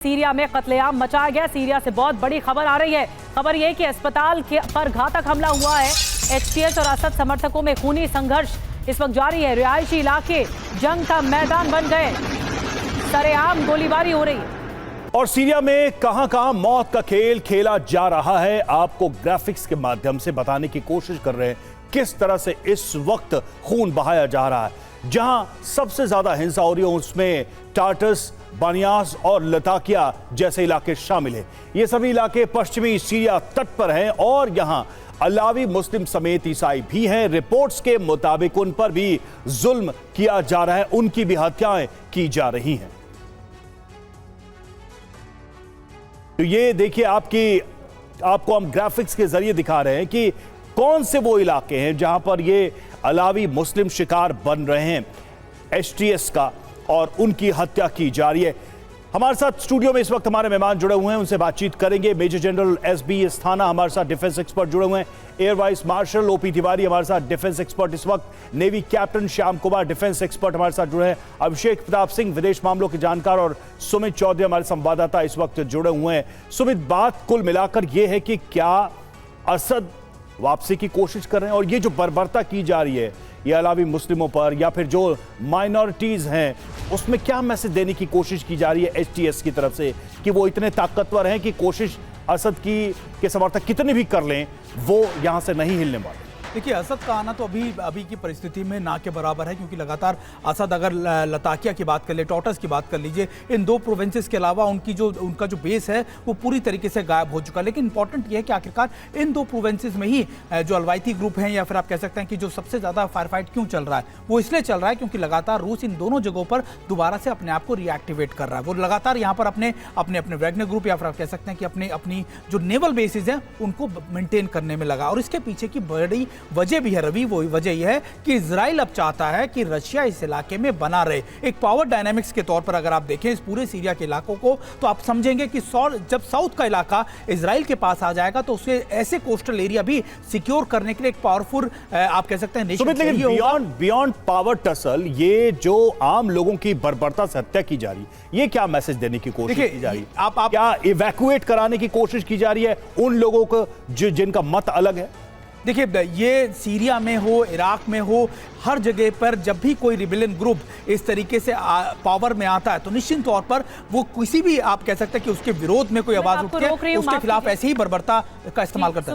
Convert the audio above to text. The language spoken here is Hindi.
सीरिया में कत्लेआम मचाया गया। सीरिया से बहुत बड़ी खबर आ रही है। खबर यह कि अस्पताल पर घातक हमला हुआ है। एचटीएस और असद समर्थकों में खूनी संघर्ष इस वक्त जारी है। रिहायशी इलाके जंग का मैदान बन गए, सरेआम गोलीबारी हो रही है। और सीरिया में कहां मौत का खेल खेला जा रहा है, आपको ग्राफिक्स के माध्यम से बताने की कोशिश कर रहे हैं किस तरह से इस वक्त खून बहाया जा रहा है। जहां सबसे ज्यादा हिंसा हो रही है उसमें टार्टस, बानियास और लताकिया जैसे इलाके शामिल हैं। ये सभी इलाके पश्चिमी सीरिया तट पर हैं और यहां अलावी मुस्लिम समेत ईसाई भी हैं। रिपोर्ट्स के मुताबिक उन पर भी जुल्म किया जा रहा है, उनकी भी हत्याएं की जा रही हैं। तो ये देखिए, आपको हम ग्राफिक्स के जरिए दिखा रहे हैं कि कौन से वो इलाके हैं जहां पर ये अलावी मुस्लिम शिकार बन रहे हैं एचटीएस का और उनकी हत्या की जा रही है। हमारे साथ स्टूडियो में इस वक्त हमारे मेहमान जुड़े हुए हैं, उनसे बातचीत करेंगे। मेजर जनरल एसबी अस्थाना हमारे साथ डिफेंस एक्सपर्ट जुड़े हुए हैं। Air vice marshal OP Tiwari हमारे साथ डिफेंस एक्सपर्ट इस वक्त। Navy captain Shyam Kumar defence expert हमारे साथ जुड़े हैं। अभिषेक प्रताप सिंह विदेश मामलों के जानकार और सुमित चौधरी हमारे संवाददाता इस वक्त जुड़े हुए हैं। सुमित, बात कुल मिलाकर यह है कि क्या असद वापसी की कोशिश कर रहे हैं और ये जो बर्बरता की जा रही है ये अलावी मुस्लिमों पर या फिर जो माइनॉरिटीज हैं उसमें क्या मैसेज देने की कोशिश की जा रही है एचटीएस की तरफ से कि वो इतने ताकतवर हैं कि कोशिश असद के समर्थक कितने भी कर लें वो यहां से नहीं हिलने वाले। देखिए, असद का आना तो अभी की परिस्थिति में ना के बराबर है, क्योंकि लगातार असद, अगर लताकिया की बात कर ले, टॉटस की बात कर लीजिए, इन दो प्रोविंसेस के अलावा उनका जो बेस है वो पूरी तरीके से गायब हो चुका है। लेकिन इंपॉर्टेंट ये है कि आखिरकार इन दो प्रोविंसेस में ही जो अलवाइती ग्रुप हैं या फिर आप कह सकते हैं कि जो सबसे ज़्यादा फायर फाइट क्यों चल रहा है, वो इसलिए चल रहा है क्योंकि लगातार रूस इन दोनों जगहों पर दोबारा से अपने आप को रिएक्टिवेट कर रहा है। वो लगातार यहाँ पर अपने वैगनर ग्रुप या फिर आप कह सकते हैं कि अपनी जो नेवल बेसिस हैं उनको मेंटेन करने में लगा। और इसके पीछे की बड़ी वजह भी है रवि, वो वजह यह है कि इजराइल अब चाहता है कि रशिया इस इलाके में बना रहे। एक पावर डायनामिक्स के तौर पर अगर आप देखें इस पूरे सीरिया के इलाकों को तो आप समझेंगे कि जब साउथ का इलाका इजराइल के पास आ जाएगा तो उसे ऐसे कोस्टल एरिया भी सिक्योर करने के लिए एक पावरफुल आप कह सकते हैं नेशन बियॉन्ड पावर टसल, ये जो आम लोगों की बर्बरता से हत्या की जा रही है, ये क्या मैसेज देने की कोशिश की जा रही है? आप क्या इवैक्यूएट कराने की कोशिश की जा रही है उन लोगों को जिनका मत अलग है? देखिए, ये सीरिया में हो, इराक में हो, हर जगह पर जब भी कोई रिबेलियन ग्रुप इस तरीके से पावर में आता है तो निश्चित तौर पर वो किसी भी आप कह सकते हैं कि उसके विरोध में कोई आवाज उठती है उसके खिलाफ ऐसे ही बर्बरता का इस्तेमाल करता है।